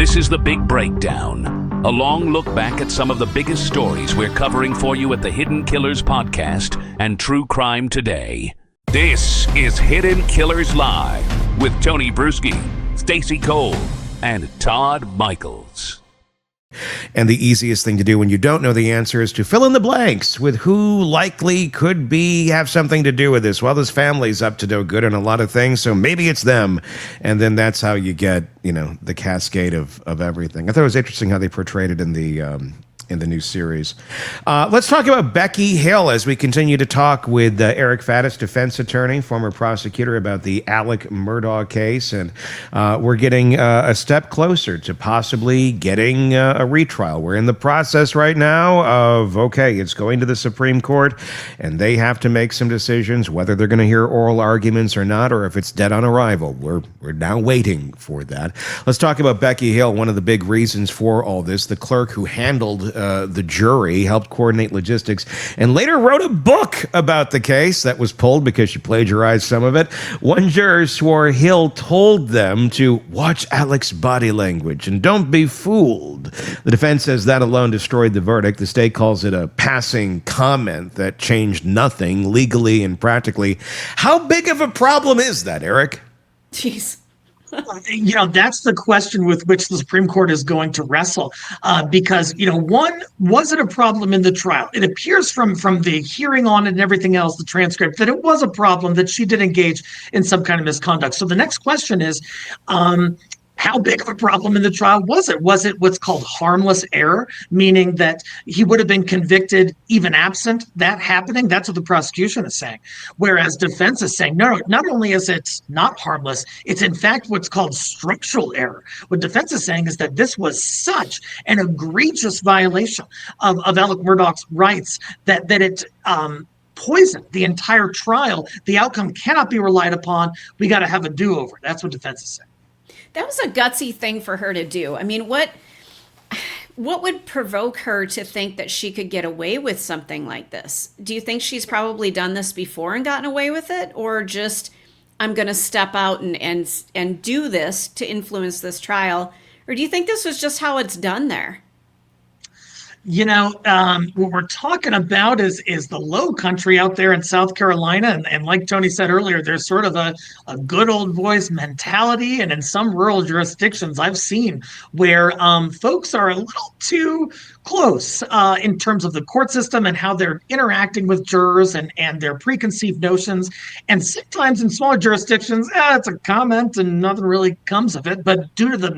This is The Big Breakdown, a long look back at some of the biggest stories we're covering for you at the Hidden Killers podcast and True Crime Today. This is Hidden Killers Live with Tony Brueski, Stacey Cole, and Todd Michaels. And the easiest thing to do when you don't know the answer is to fill in the blanks with who likely could have something to do with this. Well, this family's up to no good in a lot of things, so maybe it's them. And then that's how you get, the cascade of everything. I thought it was interesting how they portrayed it in the new series. Let's talk about Becky Hill as we continue to talk with Eric Faddis, defense attorney, former prosecutor, about the Alex Murdaugh case. And we're getting a step closer to possibly getting a retrial. We're in the process right now of, it's going to the Supreme Court, and they have to make some decisions, whether they're going to hear oral arguments or not, or if it's dead on arrival. We're now waiting for that. Let's talk about Becky Hill, one of the big reasons for all this. The clerk who handled the jury, helped coordinate logistics, and later wrote a book about the case that was pulled because she plagiarized some of it. One juror swore Hill told them to watch Alex's body language and don't be fooled. The defense says that alone destroyed the verdict. The state calls it a passing comment that changed nothing legally and practically. How big of a problem is that, Eric? Jeez. That's the question with which the Supreme Court is going to wrestle, because, one, was it a problem in the trial? It appears from the hearing on it and everything else, the transcript, that it was a problem, that she did engage in some kind of misconduct. So the next question is, how big of a problem in the trial was it? Was it what's called harmless error, meaning that he would have been convicted even absent that happening? That's what the prosecution is saying. Whereas defense is saying, no, not only is it not harmless, it's in fact what's called structural error. What defense is saying is that this was such an egregious violation of Alex Murdaugh's rights that it poisoned the entire trial. The outcome cannot be relied upon. We got to have a do-over. That's what defense is saying. That was a gutsy thing for her to do. I mean, what would provoke her to think that she could get away with something like this? Do you think she's probably done this before and gotten away with it? Or just, I'm going to step out and do this to influence this trial? Or do you think this was just how it's done there? What we're talking about is the low country out there in South Carolina. And like Tony said earlier, there's sort of a good old boys mentality. And in some rural jurisdictions I've seen where folks are a little too close in terms of the court system and how they're interacting with jurors and their preconceived notions. And sometimes in smaller jurisdictions, it's a comment and nothing really comes of it. But due to the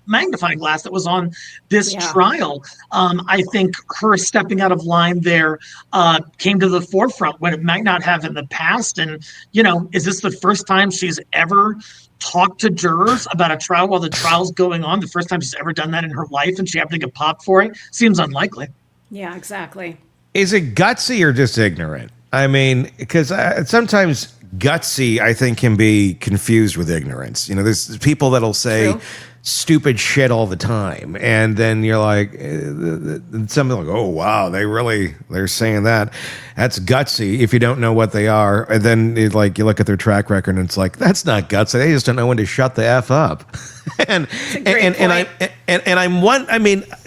magnifying glass that was on this trial, I think her stepping out of line there came to the forefront when it might not have in the past. And, is this the first time she's ever talked to jurors about a trial while the trial's going on? The first time she's ever done that in her life, and she happened to get popped for it? Seems unlikely. Yeah, exactly. Is it gutsy or just ignorant? I mean, because sometimes gutsy, I think, can be confused with ignorance. There's people that'll say stupid shit all the time, and then you're like, something like, oh wow, they're saying that. That's gutsy if you don't know what they are. And then you look at their track record and it's like, that's not gutsy. They just don't know when to shut the F up. and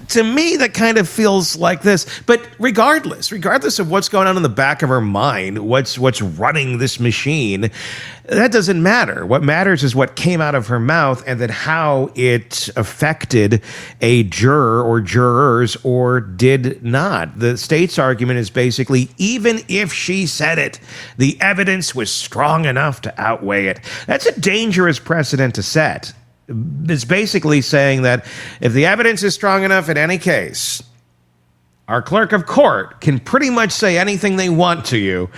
to me, that kind of feels like this. But regardless of what's going on in the back of her mind, what's running this machine, that doesn't matter. What matters is what came out of her mouth and then how it affected a juror or jurors or did not. The state's argument is basically, even if she said it, the evidence was strong enough to outweigh it. That's a dangerous precedent to set. It's basically saying that if the evidence is strong enough in any case, our clerk of court can pretty much say anything they want to you,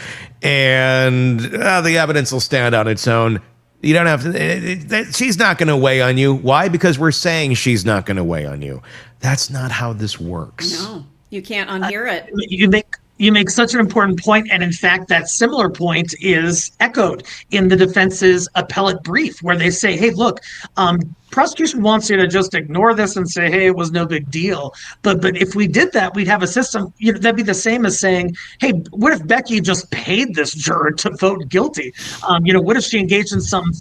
and the evidence will stand on its own. You don't have to. She's not going to weigh on you. Why? Because we're saying she's not going to weigh on you. That's not how this works. No, you can't unhear it. You make such an important point, and in fact, that similar point is echoed in the defense's appellate brief, where they say, hey, look, prosecution wants you to just ignore this and say, hey, it was no big deal. But if we did that, we'd have a system, that'd be the same as saying, hey, what if Becky just paid this juror to vote guilty? What if she engaged in some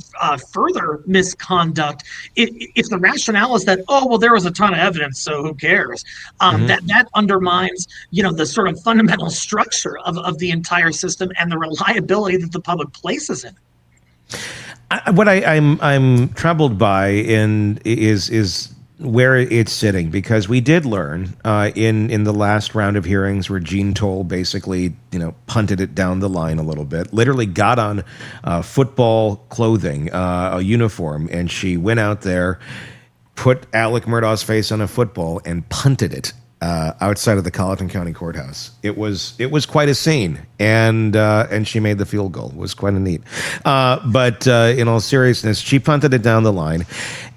further misconduct? If the rationale is that, oh, well, there was a ton of evidence, so who cares? That undermines, the sort of fundamental structure of the entire system and the reliability that the public places in it. What I'm troubled by is where it's sitting, because we did learn in the last round of hearings where Jean Toll basically punted it down the line a little bit, literally got on football clothing, a uniform, and she went out there, put Alex Murdaugh's face on a football, and punted it outside of the Colleton County Courthouse. It was quite a scene, and she made the field goal. It was quite a neat. But in all seriousness, she punted it down the line,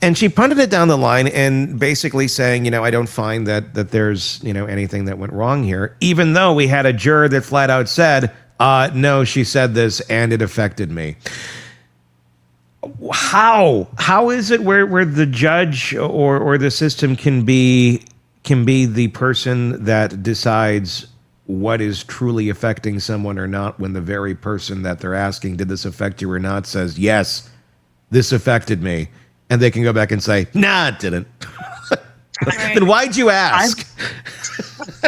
and basically saying, I don't find that there's anything that went wrong here, even though we had a juror that flat out said, no, she said this and it affected me. How is it where the judge or the system can be the person that decides what is truly affecting someone or not, when the very person that they're asking, did this affect you or not, says, yes, this affected me, and they can go back and say, nah, it didn't. Right. Then why'd you ask?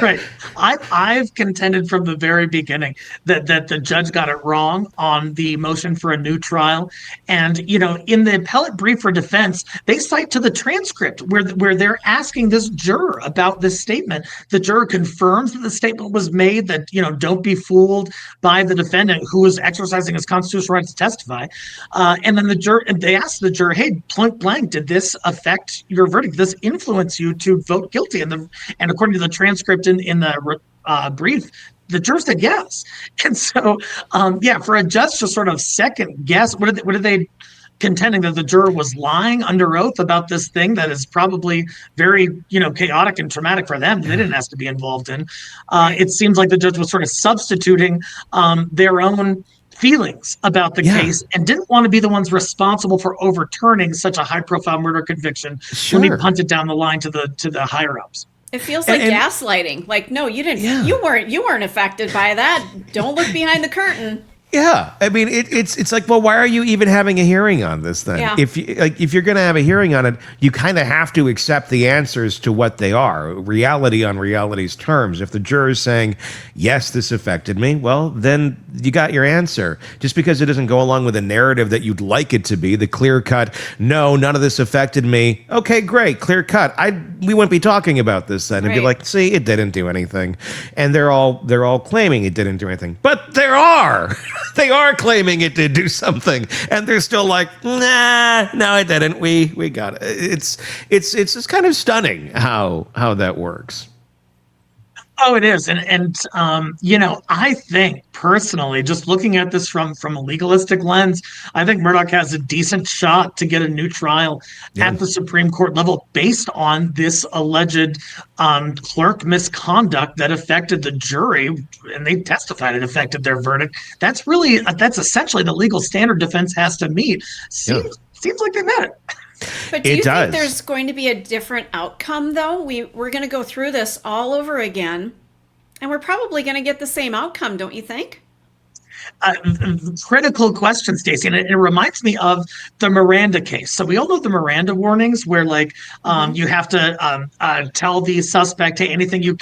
Right. I've contended from the very beginning that the judge got it wrong on the motion for a new trial. And, in the appellate brief for defense, they cite to the transcript where they're asking this juror about this statement. The juror confirms that the statement was made, that, don't be fooled by the defendant who is exercising his constitutional right to testify. And then they asked the juror, hey, point blank, did this affect your verdict? Did this influence you to vote guilty? And according to the transcript in the brief, the juror said yes. And so, for a judge to sort of second guess, what are they contending, that the juror was lying under oath about this thing that is probably very, chaotic and traumatic for them, they didn't have to be involved in. It seems like the judge was sort of substituting their own feelings about the case, and didn't want to be the ones responsible for overturning such a high-profile murder conviction when he punted down the line to the higher-ups. It feels like gaslighting. Like, no, you didn't. Yeah. You weren't affected by that. Don't look behind the curtain. Yeah, I mean, it's like, well, why are you even having a hearing on this then? Yeah. If you're going to have a hearing on it, you kind of have to accept the answers to what they are, reality on reality's terms. If the juror's saying, yes, this affected me, well, then you got your answer. Just because it doesn't go along with a narrative that you'd like it to be, the clear cut, no, none of this affected me. Okay, great, clear cut. We wouldn't be talking about this then. Right. And be like, see, it didn't do anything, and they're all claiming it didn't do anything, but there are. They are claiming it did do something, and they're still like, nah, no, it didn't. We got it. It's just kind of stunning how that works. Oh, it is. And I think personally, just looking at this from a legalistic lens, I think Murdaugh has a decent shot to get a new trial at the Supreme Court level based on this alleged clerk misconduct that affected the jury, and they testified it affected their verdict. That's essentially the legal standard defense has to meet. Seems like they met it. But do you think there's going to be a different outcome, though? We're going to go through this all over again, and we're probably going to get the same outcome, don't you think? Critical question, Stacey, and it reminds me of the Miranda case. So we all know the Miranda warnings, where you have to tell the suspect, hey, anything you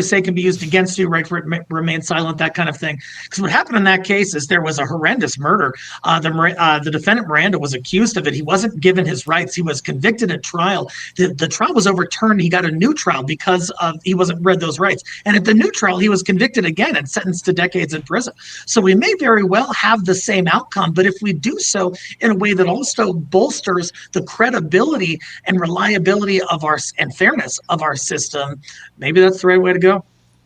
say can be used against you, right? Remain silent, that kind of thing. Because what happened in that case is there was a horrendous murder. The defendant Miranda was accused of it. He wasn't given his rights. He was convicted at trial. The trial was overturned. He got a new trial because he wasn't read those rights. And at the new trial, he was convicted again and sentenced to decades in prison. So we may very well have the same outcome, but if we do so in a way that also bolsters the credibility and reliability and fairness of our system, maybe that's the right way to go.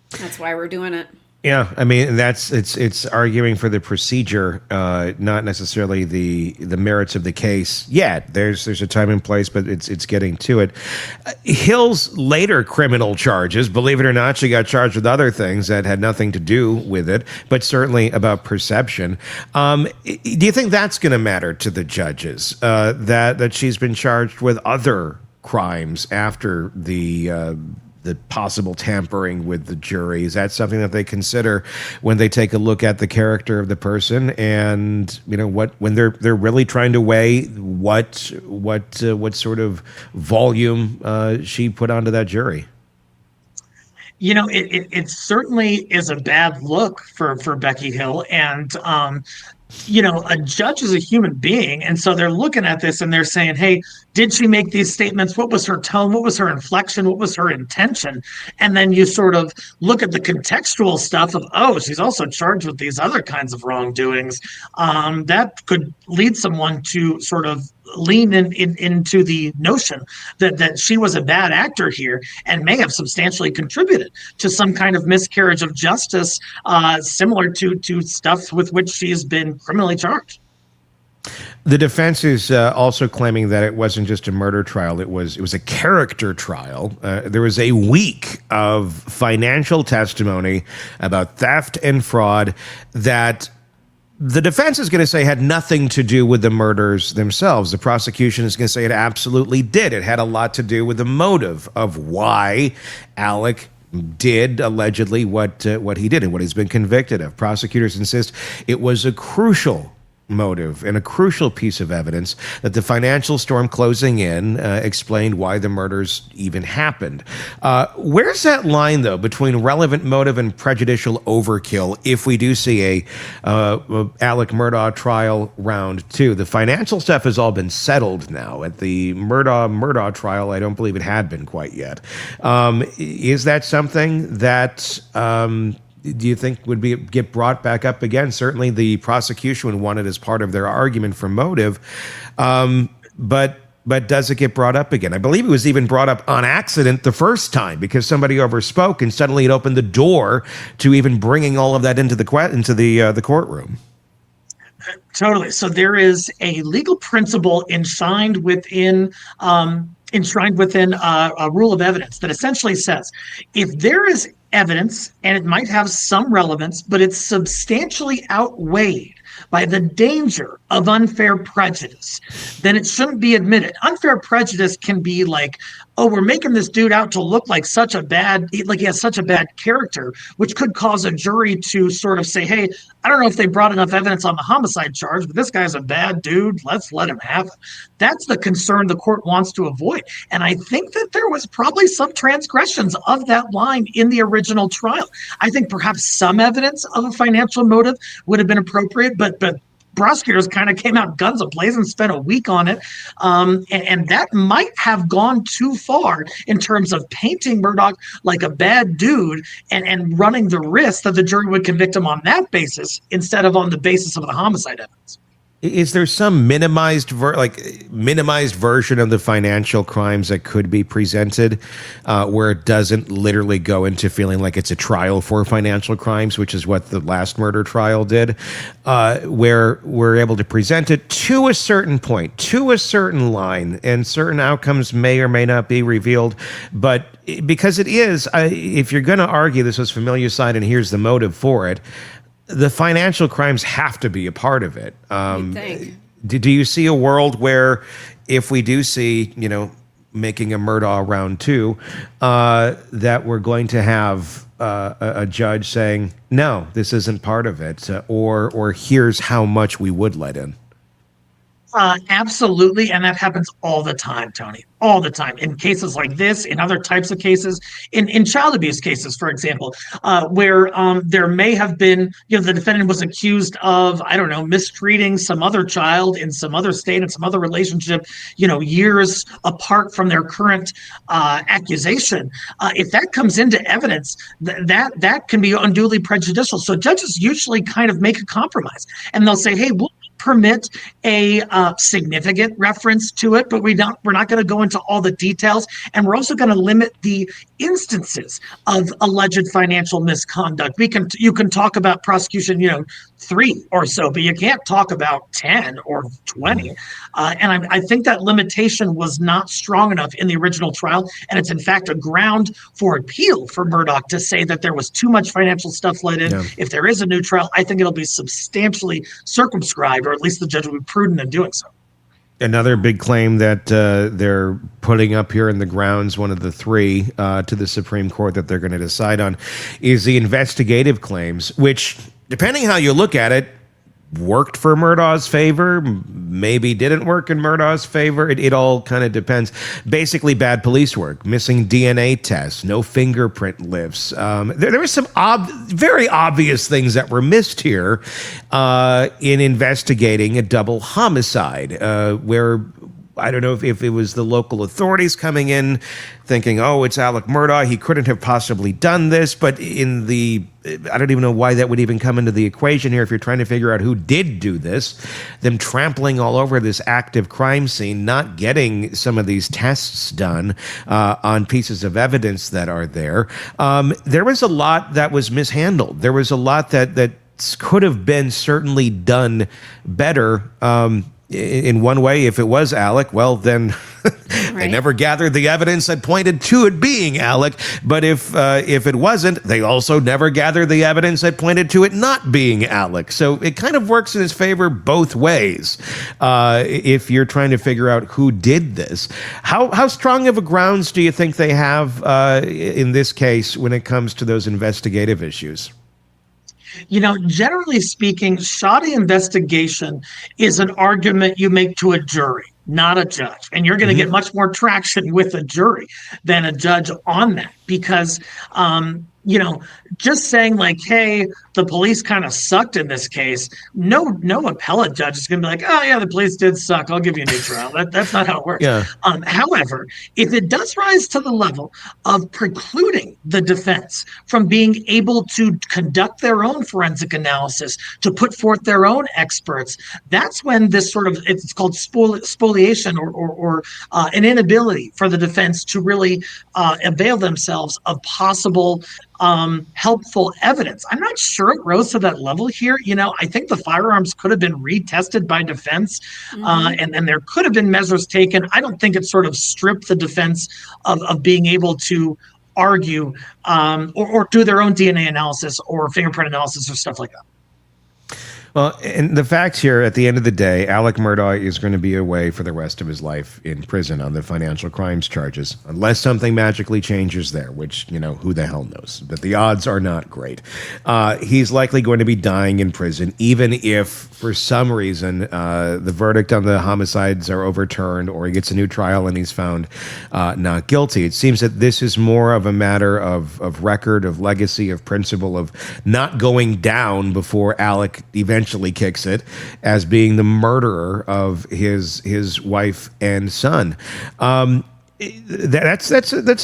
That's why we're doing it. Yeah, I mean it's arguing for the procedure, not necessarily the merits of the case. Yet there's a time and place, but it's getting to it. Hill's later criminal charges, believe it or not, she got charged with other things that had nothing to do with it, but certainly about perception. Do you think that's going to matter to the judges, that she's been charged with other crimes after the possible tampering with the jury? Is that something that they consider when they take a look at the character of the person, and when they're really trying to weigh what sort of volume she put onto that jury? It certainly is a bad look for Becky Hill, and a judge is a human being, and so they're looking at this and they're saying, hey, did she make these statements? What was her tone? What was her inflection? What was her intention? And then you sort of look at the contextual stuff of, oh, she's also charged with these other kinds of wrongdoings. That could lead someone to sort of lean into the notion that she was a bad actor here and may have substantially contributed to some kind of miscarriage of justice, similar to stuff with which she has been criminally charged. The defense is also claiming that it wasn't just a murder trial; it was a character trial. There was a week of financial testimony about theft and fraud that the defense is going to say had nothing to do with the murders themselves. The prosecution is going to say it absolutely did. It had a lot to do with the motive of why Alec did allegedly what he did and what he's been convicted of. Prosecutors insist it was a crucial motive and a crucial piece of evidence that the financial storm closing in explained why the murders even happened. Where's that line, though, between relevant motive and prejudicial overkill if we do see a Alex Murdaugh trial round 2? The financial stuff has all been settled now. At the Murdaugh trial, I don't believe it had been quite yet. Is that something that do you think would get brought back up again? Certainly the prosecution would want it as part of their argument for motive. But does it get brought up again? I believe it was even brought up on accident the first time because somebody overspoke, and suddenly it opened the door to even bringing all of that into the courtroom. Totally. So there is a legal principle enshrined within a rule of evidence that essentially says if there is evidence and it might have some relevance, but it's substantially outweighed by the danger of unfair prejudice, then it shouldn't be admitted. Unfair prejudice can be like, oh, we're making this dude out to look like he has such a bad character, which could cause a jury to sort of say, hey, I don't know if they brought enough evidence on the homicide charge, but this guy's a bad dude. Let's let him have it. That's the concern the court wants to avoid. And I think that there was probably some transgressions of that line in the original trial. I think perhaps some evidence of a financial motive would have been appropriate, but prosecutors kind of came out guns a-blazing and spent a week on it. And that might have gone too far in terms of painting Murdaugh like a bad dude and running the risk that the jury would convict him on that basis instead of on the basis of the homicide evidence. Is there some minimized version of the financial crimes that could be presented where it doesn't literally go into feeling like it's a trial for financial crimes, which is what the last murder trial did, where we're able to present it to a certain point, to a certain line, and certain outcomes may or may not be revealed. But because it is, if you're going to argue this was familicide and here's the motive for it, the financial crimes have to be a part of it. Do you see a world where if we do see, making a Murdaugh round 2, that we're going to have a judge saying, no, this isn't part of it, or here's how much we would let in? Absolutely. And that happens all the time, Tony, all the time in cases like this, in other types of cases, in child abuse cases, for example, where there may have been, the defendant was accused of, mistreating some other child in some other state and some other relationship, years apart from their current accusation. If that comes into evidence, that can be unduly prejudicial. So judges usually kind of make a compromise and they'll say, hey, we'll permit a significant reference to it, but we're not going to go into all the details. And we're also going to limit the instances of alleged financial misconduct. You can talk about prosecution, 3 or so, but you can't talk about 10 or 20. And I think that limitation was not strong enough in the original trial. And it's in fact a ground for appeal for Murdaugh to say that there was too much financial stuff let in. Yeah. If there is a new trial, I think it'll be substantially circumscribed, or at least the judge will be prudent in doing so. Another big claim that they're putting up here in the grounds, one of the 3 to the Supreme Court that they're going to decide on, is the investigative claims, which, depending how you look at it, worked for Murdaugh's favor, maybe didn't work in Murdaugh's favor. It all kind of depends. Basically, bad police work, missing DNA tests, no fingerprint lifts. There were some very obvious things that were missed here in investigating a double homicide, where I don't know if it was the local authorities coming in thinking, oh, it's Alex Murdaugh, he couldn't have possibly done this, but I don't even know why that would even come into the equation here if you're trying to figure out who did do this. Them trampling all over this active crime scene, not getting some of these tests done on pieces of evidence that are there. There was a lot that was mishandled. There was a lot that could have been certainly done better. In one way, if it was Alec, well, then they never gathered the evidence that pointed to it being Alec. But if it wasn't, they also never gathered the evidence that pointed to it not being Alec. So it kind of works in his favor both ways if you're trying to figure out who did this. How strong of a grounds do you think they have in this case when it comes to those investigative issues? Generally speaking, shoddy investigation is an argument you make to a jury, not a judge. And you're going to get much more traction with a jury than a judge on that because, just saying like, hey, the police kind of sucked in this case. No appellate judge is going to be like, oh, yeah, the police did suck. I'll give you a new trial. That's not how it works. Yeah. However, if it does rise to the level of precluding the defense from being able to conduct their own forensic analysis, to put forth their own experts, that's when this sort of, it's called spoliation or an inability for the defense to really avail themselves of possible helpful evidence. I'm not sure it rose to that level here. I think the firearms could have been retested by defense, and there could have been measures taken. I don't think it sort of stripped the defense of being able to argue or do their own DNA analysis or fingerprint analysis or stuff like that. Well, and the facts here, at the end of the day, Alex Murdaugh is going to be away for the rest of his life in prison on the financial crimes charges, unless something magically changes there, which, who the hell knows. But the odds are not great. He's likely going to be dying in prison, even if, for some reason, the verdict on the homicides are overturned or he gets a new trial and he's found not guilty. It seems that this is more of a matter of record, of legacy, of principle, of not going down before Alec eventually kicks it as being the murderer of his wife and son. That's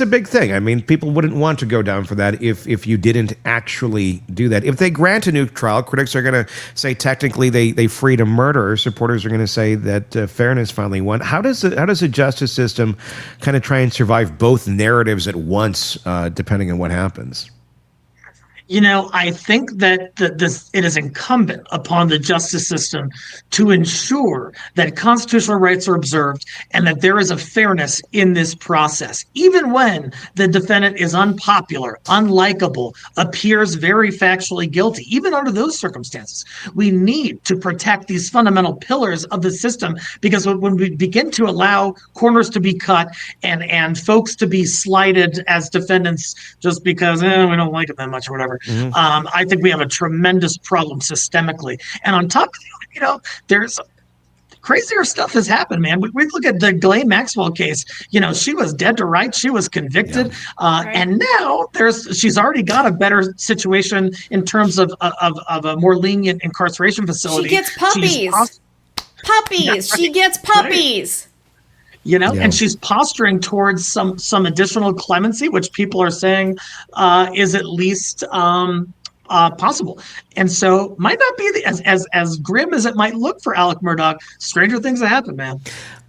a big thing. I mean, people wouldn't want to go down for that if you didn't actually do that. If they grant a new trial, critics are going to say technically they freed a murderer. Supporters are going to say that fairness finally won. How does the justice system kind of try and survive both narratives at once, depending on what happens? I think that it is incumbent upon the justice system to ensure that constitutional rights are observed and that there is a fairness in this process. Even when the defendant is unpopular, unlikable, appears very factually guilty, even under those circumstances, we need to protect these fundamental pillars of the system, because when we begin to allow corners to be cut and folks to be slighted as defendants just because we don't like it that much or whatever, I think we have a tremendous problem systemically. And on top of that, there's crazier stuff has happened, man. We look at the Ghislaine Maxwell case. She was dead to rights. She was convicted. And now she's already got a better situation in terms of a more lenient incarceration facility. She gets puppies. She gets puppies. And she's posturing towards some additional clemency, which people are saying is at least possible. And so might not be as grim as it might look for Alex Murdaugh. Stranger things have happened, man.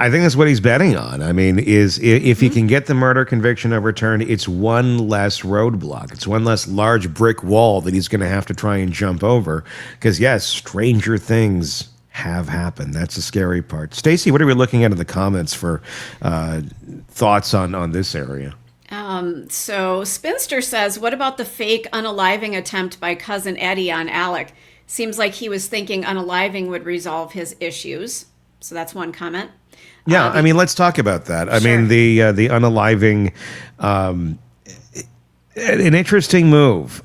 I think that's what he's betting on. I mean, if he can get the murder conviction overturned, it's one less roadblock. It's one less large brick wall that he's going to have to try and jump over. Because, yes, stranger things have happened. That's the scary part. Stacey, what are we looking at in the comments for thoughts on this area? So Spinster says, what about the fake unaliving attempt by cousin Eddie on Alec? Seems like he was thinking unaliving would resolve his issues. So that's one comment. Yeah, I mean, let's talk about that. I Sure. mean, the unaliving, an interesting move.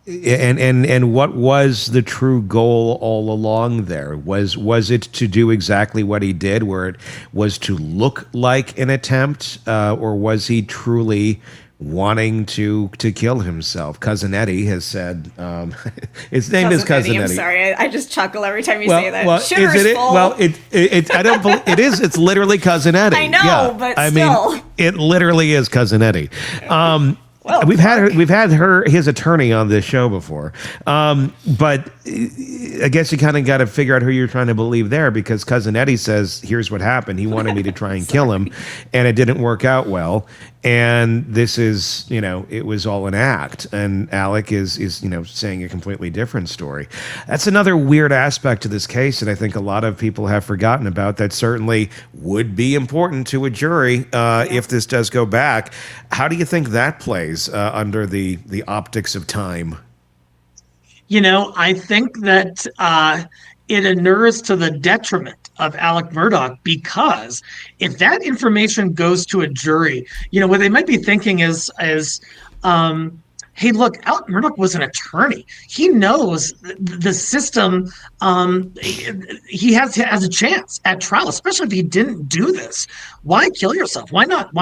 And what was the true goal all along there? Was it to do exactly what he did, where it was to look like an attempt, or was he truly wanting to kill himself? Cousin Eddie has said, his name is Cousin Eddie. I'm sorry, I just chuckle every time you say that. Well, Sugar's is it? full. Well, I don't believe it is. It's literally Cousin Eddie. I know, Yeah. but I still. mean, it literally is Cousin Eddie. Well, we've had his attorney on this show before, but I guess you kind of got to figure out who you're trying to believe there, because Cousin Eddie says, here's what happened. He wanted me to try and kill him, and it didn't work out well. And this is, it was all an act. And Alec is saying a completely different story. That's another weird aspect to this case that I think a lot of people have forgotten about, that certainly would be important to a jury if this does go back. How do you think that plays under the optics of time? I think that it inures to the detriment of Alex Murdaugh, because if that information goes to a jury, what they might be thinking is, hey, look, Alex Murdaugh was an attorney. He knows the system. He has a chance at trial, especially if he didn't do this. Why kill yourself? Why not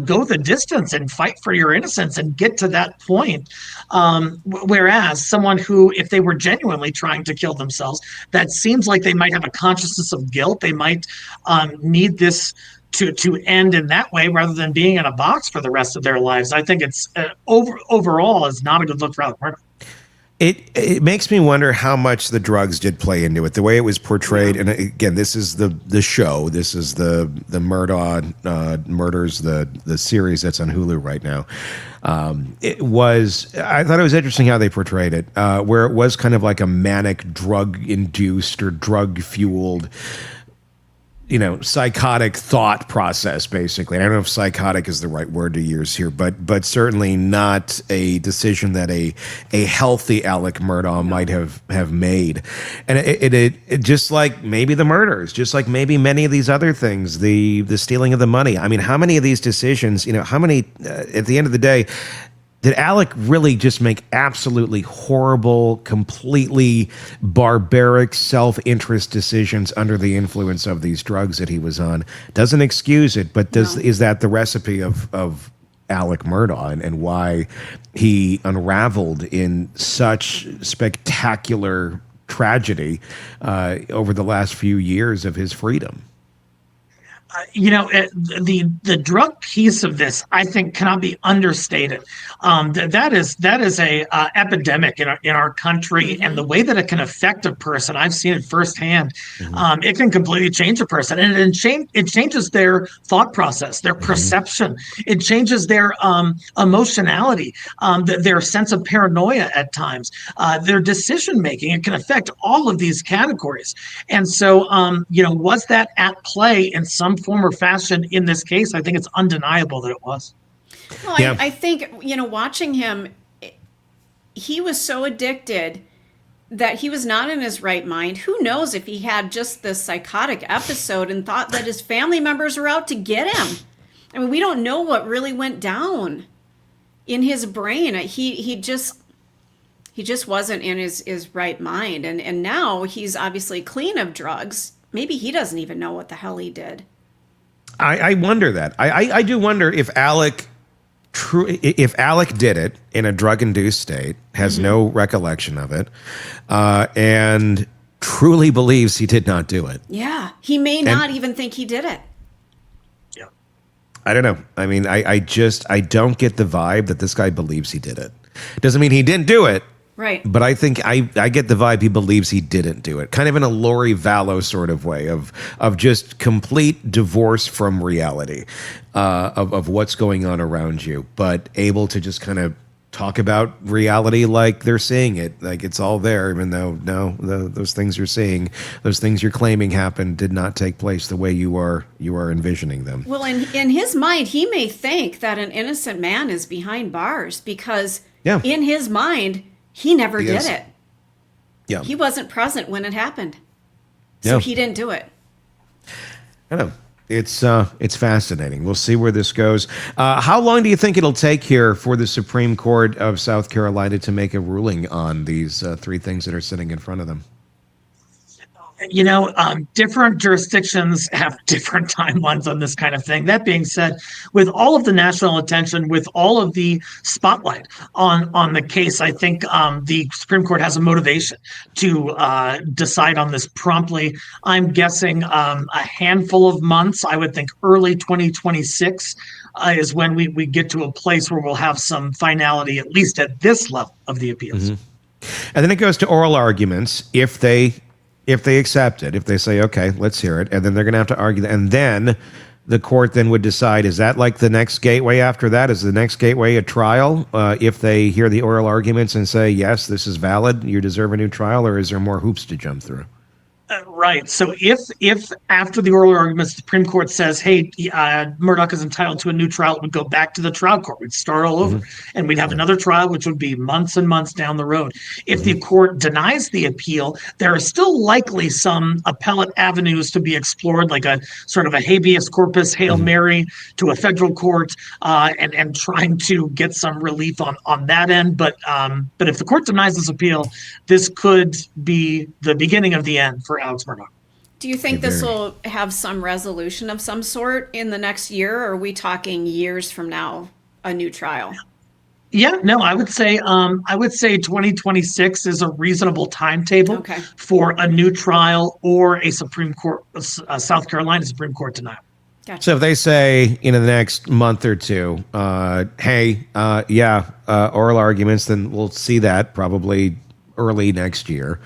go the distance and fight for your innocence and get to that point? Whereas someone who, if they were genuinely trying to kill themselves, that seems like they might have a consciousness of guilt. They might need this to end in that way rather than being in a box for the rest of their lives. I think it's overall is not a good look for Alex Murdaugh. It makes me wonder how much the drugs did play into it, the way it was portrayed. And again, this is the show. This is the Murdaugh Murders, the series that's on Hulu right now. I thought it was interesting how they portrayed it, where it was kind of like a manic, drug-induced or drug-fueled, psychotic thought process, basically. And I don't know if psychotic is the right word to use here, but certainly not a decision that a healthy Alex Murdaugh might have made. And it just like maybe the murders, just like maybe many of these other things, the stealing of the money. I mean, how many of these decisions, how many, at the end of the day, did Alec really just make absolutely horrible, completely barbaric self-interest decisions under the influence of these drugs that he was on? Doesn't excuse it, but is that the recipe of Alex Murdaugh and why he unraveled in such spectacular tragedy over the last few years of his freedom? The drug piece of this, I think, cannot be understated. That is a epidemic in our country, and the way that it can affect a person, I've seen it firsthand. It can completely change a person, and it changes their thought process, their perception. It changes their emotionality, their sense of paranoia at times, their decision making. It can affect all of these categories. And so, was that at play in some form or fashion in this case? I think it's undeniable that it was. Well, yeah. I think, watching him, he was so addicted that he was not in his right mind. Who knows if he had just this psychotic episode and thought that his family members were out to get him. I mean, we don't know what really went down in his brain. He just wasn't in his right mind. And now he's obviously clean of drugs. Maybe he doesn't even know what the hell he did. I wonder that. I do wonder if Alec did it in a drug-induced state, has no recollection of it, and truly believes he did not do it. Yeah, he may not even think he did it. Yeah, I don't know. I mean, I don't get the vibe that this guy believes he did it. Doesn't mean he didn't do it. Right. But I think I get the vibe he believes he didn't do it. Kind of in a Lori Vallow sort of way of just complete divorce from reality of what's going on around you, but able to just kind of talk about reality like they're seeing it, like it's all there, even though those things you're seeing, those things you're claiming happened did not take place the way you are envisioning them. Well, in his mind, he may think that an innocent man is behind bars because in his mind, he never did it. Yeah. He wasn't present when it happened. So he didn't do it. I know. It's fascinating. We'll see where this goes. How long do you think it'll take here for the Supreme Court of South Carolina to make a ruling on these three things that are sitting in front of them? Different jurisdictions have different timelines on this kind of thing. That being said, with all of the national attention, with all of the spotlight on the case, I think the Supreme Court has a motivation to decide on this promptly. I'm guessing a handful of months. I would think early 2026 is when we get to a place where we'll have some finality, at least at this level of the appeals. Mm-hmm. And then it goes to oral arguments if they accept it, if they say, okay, let's hear it, and then they're going to have to argue, and then the court then would decide, is that like the next gateway after that? Is the next gateway a trial? If they hear the oral arguments and say, yes, this is valid, you deserve a new trial, or is there more hoops to jump through? Right. So if after the oral arguments, the Supreme Court says, hey, Murdaugh is entitled to a new trial, it would go back to the trial court. We'd start all over. And we'd have another trial, which would be months and months down the road. If the court denies the appeal, there are still likely some appellate avenues to be explored, like a sort of a habeas corpus, Hail Mary to a federal court, and trying to get some relief on that end. But if the court denies this appeal, this could be the beginning of the end for Alex Murdaugh. Do you think this will have some resolution of some sort in the next year, or are we talking years from now, a new trial? Yeah, no, I would say 2026 is a reasonable timetable for a new trial or a Supreme Court, South Carolina Supreme Court denial. Gotcha. So if they say in the next month or two, oral arguments, then we'll see that probably early next year.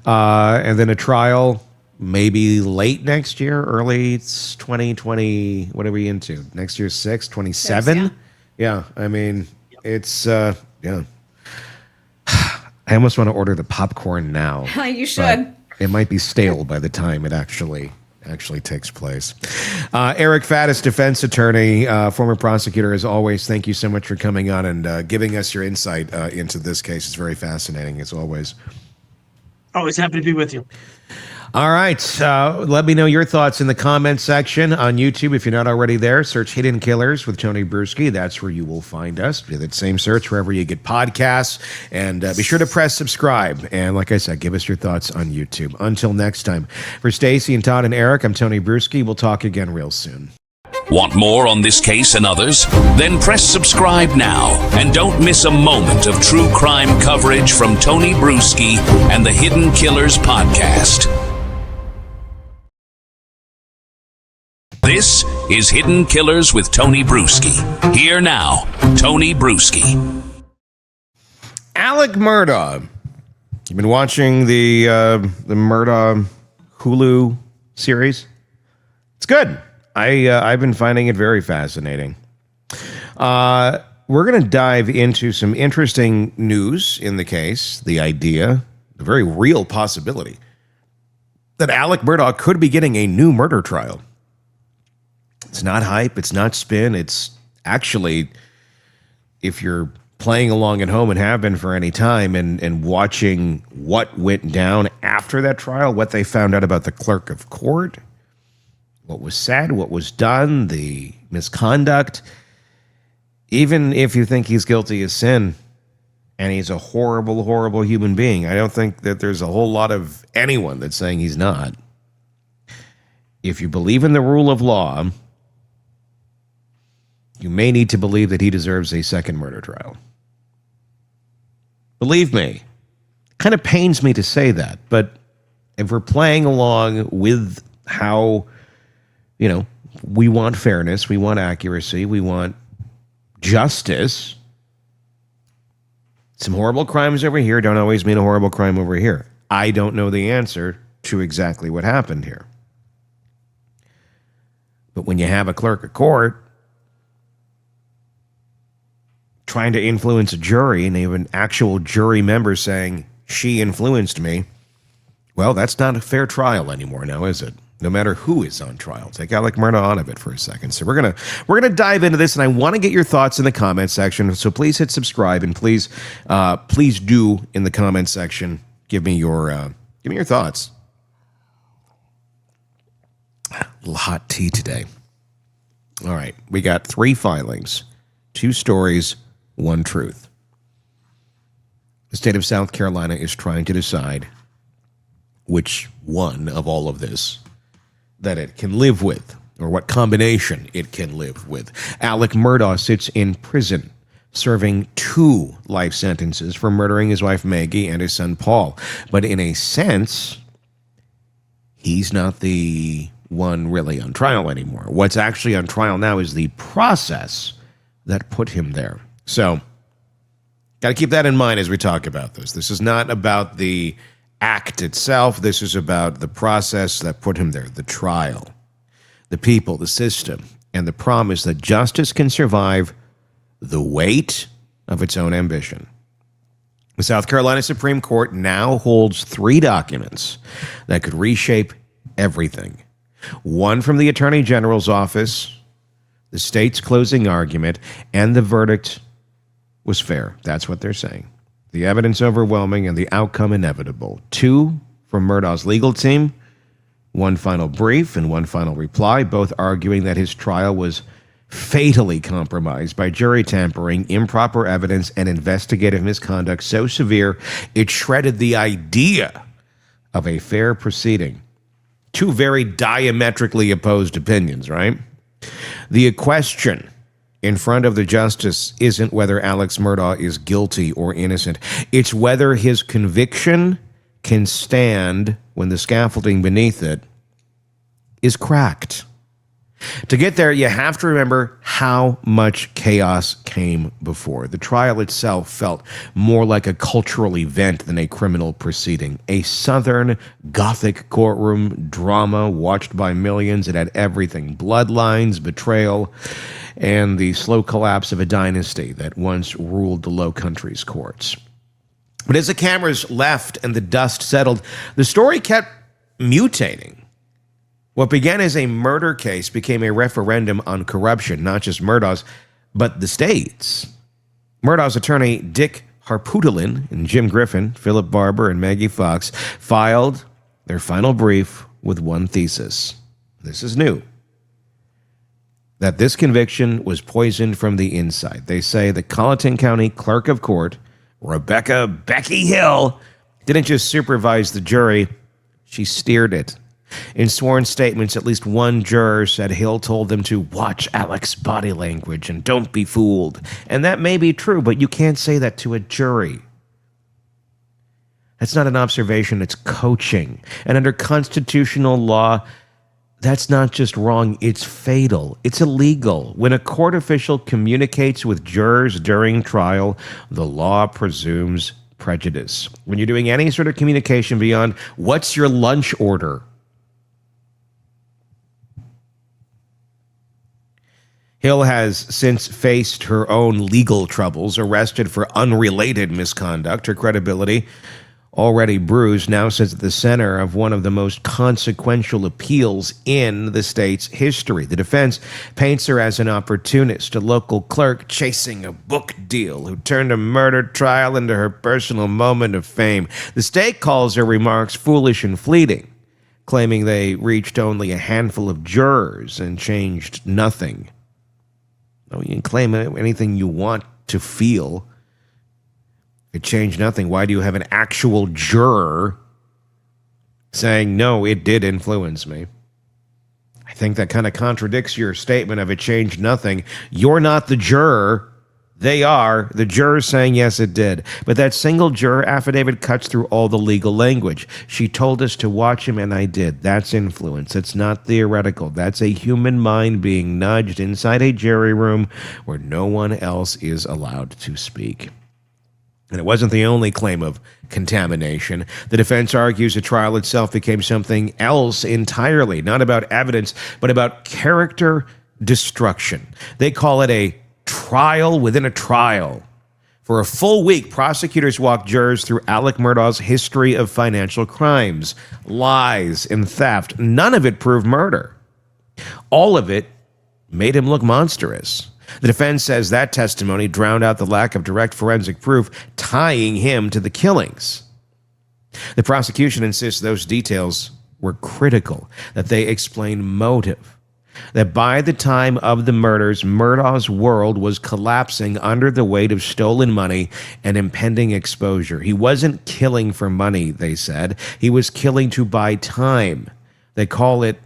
And then a trial maybe late next year, early 2020. What are we into? Next year's 27? Yeah. I mean, it's, I almost want to order the popcorn now. You should. It might be stale by the time it actually takes place. Eric Faddis, defense attorney, former prosecutor, as always, thank you so much for coming on and giving us your insight into this case. It's very fascinating, as always. Always happy to be with you. All right. Let me know your thoughts in the comments section on YouTube. If you're not already there, search Hidden Killers with Tony Brueski. That's where you will find us. Do that same search wherever you get podcasts. And be sure to press subscribe. And like I said, give us your thoughts on YouTube. Until next time. For Stacy and Todd and Eric, I'm Tony Brueski. We'll talk again real soon. Want more on this case and others? Then press subscribe now and don't miss a moment of true crime coverage from Tony Brueski and the Hidden Killers podcast. This is Hidden Killers with Tony Brueski. Here now, Tony Brueski. Alex Murdaugh. You've been watching the Murdaugh Hulu series? It's good. I've been finding it very fascinating. We're going to dive into some interesting news in the case, the idea, the very real possibility that Alex Murdaugh could be getting a new murder trial. It's not hype. It's not spin. It's actually, if you're playing along at home and have been for any time and watching what went down after that trial, what they found out about the clerk of court, what was said, what was done, the misconduct, even if you think he's guilty of sin and he's a horrible, horrible human being, I don't think that there's a whole lot of anyone that's saying he's not. If you believe in the rule of law, you may need to believe that he deserves a second murder trial. Believe me, it kind of pains me to say that, but if we're playing along with how, we want fairness, we want accuracy, we want justice, Some horrible crimes over here don't always mean a horrible crime over here. I don't know the answer to exactly what happened here. But when you have a clerk of court trying to influence a jury and they have an actual jury member saying, she influenced me, well, that's not a fair trial anymore now, is it? No matter who is on trial. Take Alex Murdaugh out of it for a second. So we're gonna dive into this, and I want to get your thoughts in the comment section. So please hit subscribe, and please do in the comment section give me your thoughts. A little hot tea today. All right, we got 3 filings, 2 stories, 1 truth. The state of South Carolina is trying to decide which one of all of this that it can live with, or what combination it can live with. Alex Murdaugh sits in prison, serving 2 life sentences for murdering his wife Maggie and his son Paul. But in a sense, he's not the one really on trial anymore. What's actually on trial now is the process that put him there. So, got to keep that in mind as we talk about this. This is not about the act itself. This is about the process that put him there, the trial, the people, the system, and the promise that justice can survive the weight of its own ambition. The South Carolina Supreme Court now holds 3 documents that could reshape everything. One from the Attorney General's office, the state's closing argument, and the verdict was fair. That's what they're saying. The evidence overwhelming and the outcome inevitable. 2 from Murdaugh's legal team, 1 final brief and 1 final reply, both arguing that his trial was fatally compromised by jury tampering, improper evidence, and investigative misconduct so severe it shredded the idea of a fair proceeding. 2 very diametrically opposed opinions, right? The question in front of the justice isn't whether Alex Murdaugh is guilty or innocent. It's whether his conviction can stand when the scaffolding beneath it is cracked. To get there, you have to remember how much chaos came before. The trial itself felt more like a cultural event than a criminal proceeding. A Southern Gothic courtroom drama watched by millions. It had everything: bloodlines, betrayal, and the slow collapse of a dynasty that once ruled the Low Countries courts. But as the cameras left and the dust settled, the story kept mutating. What began as a murder case became a referendum on corruption, not just Murdaugh's, but the state's. Murdaugh's attorney, Dick Harpootlian, and Jim Griffin, Philip Barber, and Maggie Fox filed their final brief with 1 thesis. This is new. That this conviction was poisoned from the inside. They say the Colleton County Clerk of Court, Becky Hill, didn't just supervise the jury, she steered it. In sworn statements, at least 1 juror said Hill told them to watch Alex's body language and don't be fooled. And that may be true, but you can't say that to a jury. That's not an observation, it's coaching. And under constitutional law, that's not just wrong, it's fatal. It's illegal. When a court official communicates with jurors during trial, the law presumes prejudice. When you're doing any sort of communication beyond, what's your lunch order? Hill has since faced her own legal troubles, arrested for unrelated misconduct. Her credibility, already bruised, now sits at the center of one of the most consequential appeals in the state's history. The defense paints her as an opportunist, a local clerk chasing a book deal who turned a murder trial into her personal moment of fame. The state calls her remarks foolish and fleeting, claiming they reached only a handful of jurors and changed nothing. No, you can claim anything you want to feel. It changed nothing. Why do you have an actual juror saying, no, it did influence me? I think that kind of contradicts your statement of it changed nothing. You're not the juror. They are. The juror saying, yes, it did. But that single juror affidavit cuts through all the legal language. She told us to watch him, and I did. That's influence. It's not theoretical. That's a human mind being nudged inside a jury room where no one else is allowed to speak. And it wasn't the only claim of contamination. The defense argues the trial itself became something else entirely, not about evidence, but about character destruction. They call it a trial within a trial. For a full week, prosecutors walked jurors through Alex Murdaugh's history of financial crimes, lies, and theft. None of it proved murder. All of it made him look monstrous. The defense says that testimony drowned out the lack of direct forensic proof tying him to the killings. The prosecution insists those details were critical, that they explain motive, that by the time of the murders, Murdaugh's world was collapsing under the weight of stolen money and impending exposure. He wasn't killing for money, they said. He was killing to buy time. They call it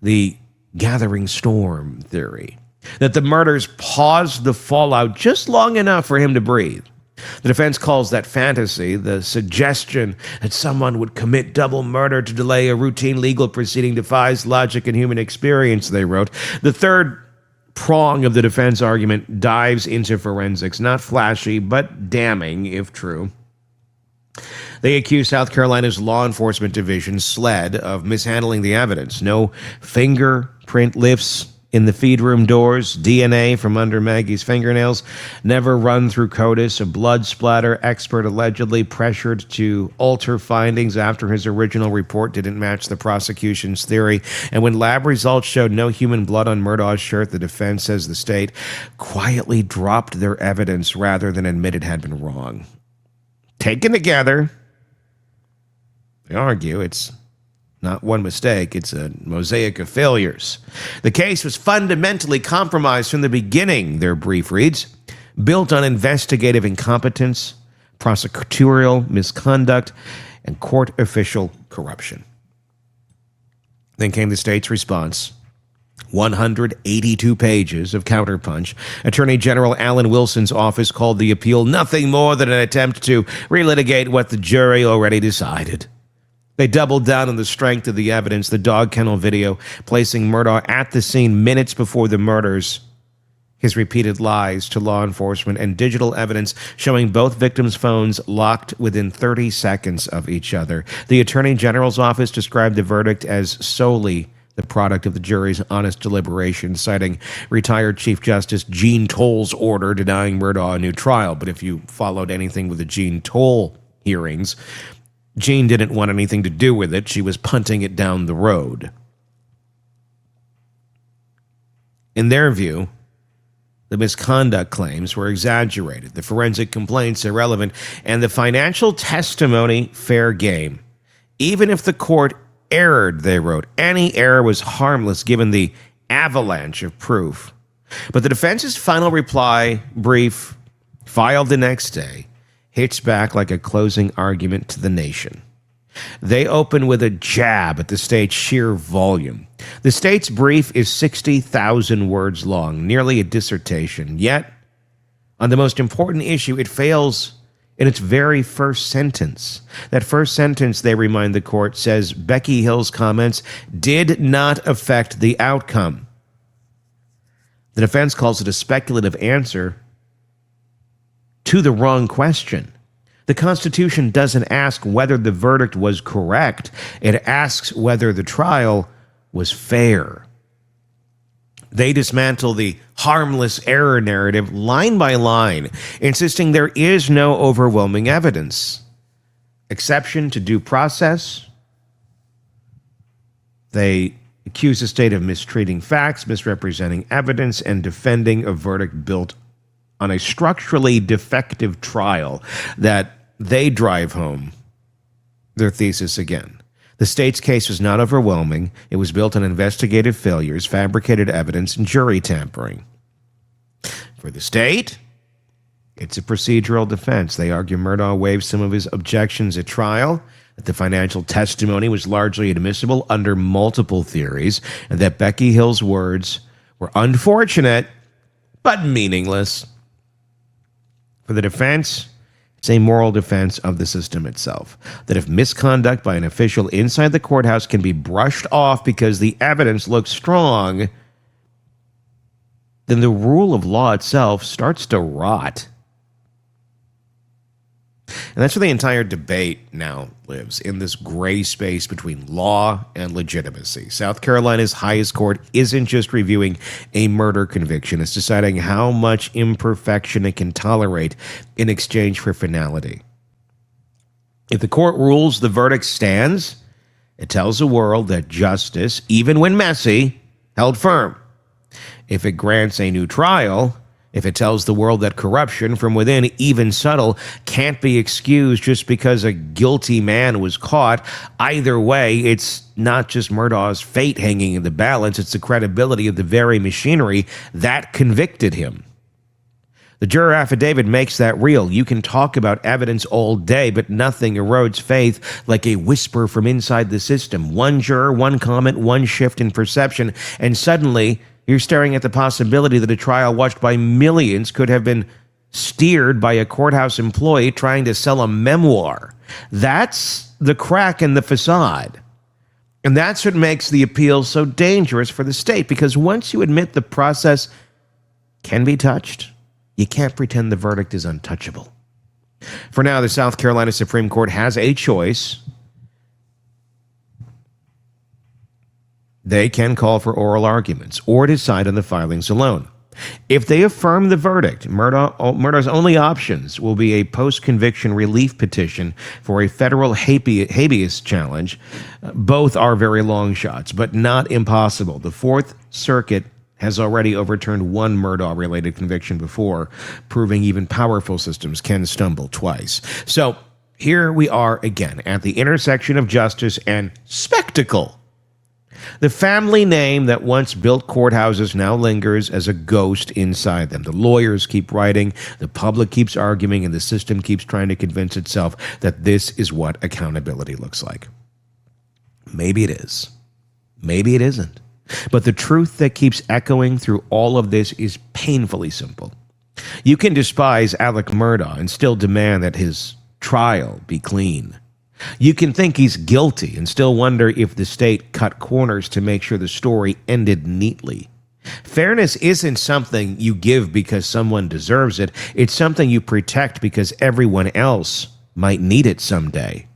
the gathering storm theory. That the murders paused the fallout just long enough for him to breathe. The defense calls that fantasy, the suggestion that someone would commit double murder to delay a routine legal proceeding defies logic and human experience, they wrote. The third prong of the defense argument dives into forensics, not flashy, but damning, if true. They accuse South Carolina's law enforcement division, SLED, of mishandling the evidence. No fingerprint lifts in the feed room doors, DNA from under Maggie's fingernails, never run through CODIS, a blood splatter expert allegedly pressured to alter findings after his original report didn't match the prosecution's theory. And when lab results showed no human blood on Murdaugh's shirt, the defense says the state quietly dropped their evidence rather than admit it had been wrong. Taken together, they argue it's not one mistake, it's a mosaic of failures. The case was fundamentally compromised from the beginning, their brief reads, built on investigative incompetence, prosecutorial misconduct, and court official corruption. Then came the state's response. 182 pages of counterpunch. Attorney General Alan Wilson's office called the appeal nothing more than an attempt to relitigate what the jury already decided. They doubled down on the strength of the evidence, the dog kennel video, placing Murdaugh at the scene minutes before the murders, his repeated lies to law enforcement, and digital evidence showing both victims' phones locked within 30 seconds of each other. The Attorney General's office described the verdict as solely the product of the jury's honest deliberation, citing retired Chief Justice Jean Tolle's order denying Murdaugh a new trial. But if you followed anything with the Jean Tolle hearings, Jean didn't want anything to do with it. She was punting it down the road. In their view, the misconduct claims were exaggerated, the forensic complaints irrelevant, and the financial testimony fair game. Even if the court erred, they wrote, any error was harmless given the avalanche of proof. But the defense's final reply brief, filed the next day, hits back like a closing argument to the nation. They open with a jab at the state's sheer volume. The state's brief is 60,000 words long, nearly a dissertation. Yet, on the most important issue, it fails in its very first sentence. That first sentence, they remind the court, says Becky Hill's comments did not affect the outcome. The defense calls it a speculative answer to the wrong question. The Constitution doesn't ask whether the verdict was correct. It asks whether the trial was fair. They dismantle the harmless error narrative line by line, insisting there is no overwhelming evidence. Exception to due process. They accuse the state of mistreating facts, misrepresenting evidence, and defending a verdict built on a structurally defective trial that they drive home their thesis again. The state's case was not overwhelming. It was built on investigative failures, fabricated evidence, and jury tampering. For the state, it's a procedural defense. They argue Murdaugh waived some of his objections at trial, that the financial testimony was largely admissible under multiple theories, and that Becky Hill's words were unfortunate but meaningless. For the defense, it's a moral defense of the system itself, that if misconduct by an official inside the courthouse can be brushed off because the evidence looks strong, then the rule of law itself starts to rot. And that's where the entire debate now lives, in this gray space between law and legitimacy. South Carolina's highest court isn't just reviewing a murder conviction, it's deciding how much imperfection it can tolerate in exchange for finality. If the court rules the verdict stands, it tells the world that justice, even when messy, held firm. If it grants a new trial, if it tells the world that corruption from within, even subtle, can't be excused just because a guilty man was caught, either way, it's not just Murdaugh's fate hanging in the balance, it's the credibility of the very machinery that convicted him. The juror affidavit makes that real. You can talk about evidence all day, but nothing erodes faith like a whisper from inside the system. One juror, one comment, one shift in perception, and suddenly you're staring at the possibility that a trial watched by millions could have been steered by a courthouse employee trying to sell a memoir. That's the crack in the facade. And that's what makes the appeal so dangerous for the state, because once you admit the process can be touched, you can't pretend the verdict is untouchable. For now, the South Carolina Supreme Court has a choice. They can call for oral arguments or decide on the filings alone. If they affirm the verdict, Murdaugh's only options will be a post-conviction relief petition for a federal habeas challenge. Both are very long shots, but not impossible. The Fourth Circuit has already overturned one Murdaugh-related conviction before, proving even powerful systems can stumble twice. So here we are again at the intersection of justice and spectacle. The family name that once built courthouses now lingers as a ghost inside them. The lawyers keep writing, the public keeps arguing, and the system keeps trying to convince itself that this is what accountability looks like. Maybe it is. Maybe it isn't. But the truth that keeps echoing through all of this is painfully simple. You can despise Alex Murdaugh and still demand that his trial be clean. You can think he's guilty and still wonder if the state cut corners to make sure the story ended neatly. Fairness isn't something you give because someone deserves it. It's something you protect because everyone else might need it someday.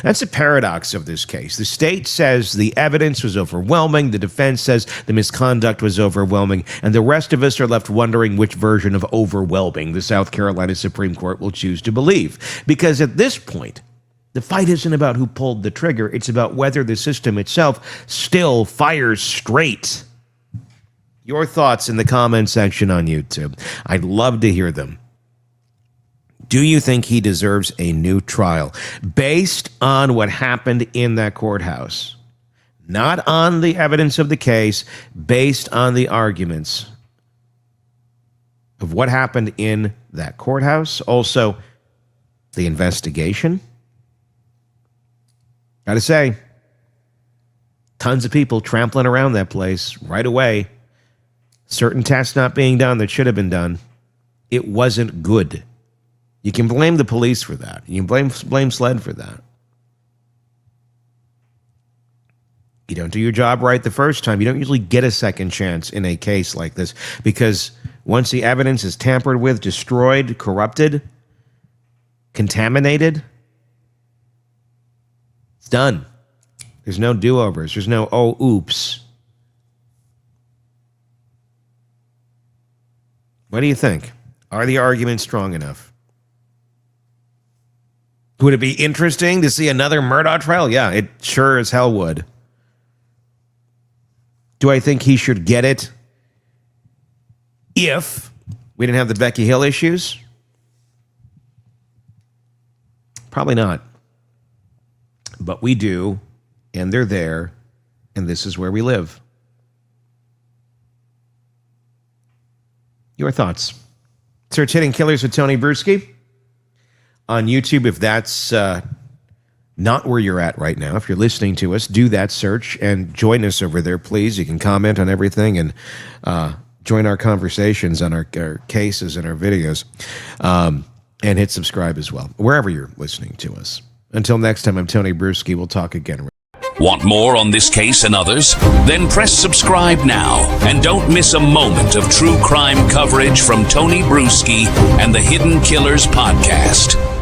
That's a paradox of this case. The state says the evidence was overwhelming, the defense says the misconduct was overwhelming, and the rest of us are left wondering which version of overwhelming the South Carolina Supreme Court will choose to believe. Because at this point, the fight isn't about who pulled the trigger, it's about whether the system itself still fires straight. Your thoughts in the comment section on YouTube. I'd love to hear them. Do you think he deserves a new trial based on what happened in that courthouse? Not on the evidence of the case, based on the arguments of what happened in that courthouse. Also, the investigation. Gotta say, tons of people trampling around that place right away. Certain tests not being done that should have been done. It wasn't good. You can blame the police for that. You can blame SLED for that. You don't do your job right the first time. You don't usually get a second chance in a case like this, because once the evidence is tampered with, destroyed, corrupted, contaminated, it's done. There's no do-overs. There's no, oh, oops. What do you think? Are the arguments strong enough? Would it be interesting to see another Murdaugh trial? Yeah, it sure as hell would. Do I think he should get it if we didn't have the Becky Hill issues? Probably not. But we do, and they're there, and this is where we live. Your thoughts? Search Hidden Killers with Tony Brueski on YouTube. If that's not where you're at right now, if you're listening to us, do that search and join us over there, please. You can comment on everything and join our conversations on our cases and our videos, and hit subscribe as well, wherever you're listening to us. Until next time, I'm Tony Brueski. We'll talk again. Want more on this case and others? Then press subscribe now and don't miss a moment of true crime coverage from Tony Brueski and the Hidden Killers podcast.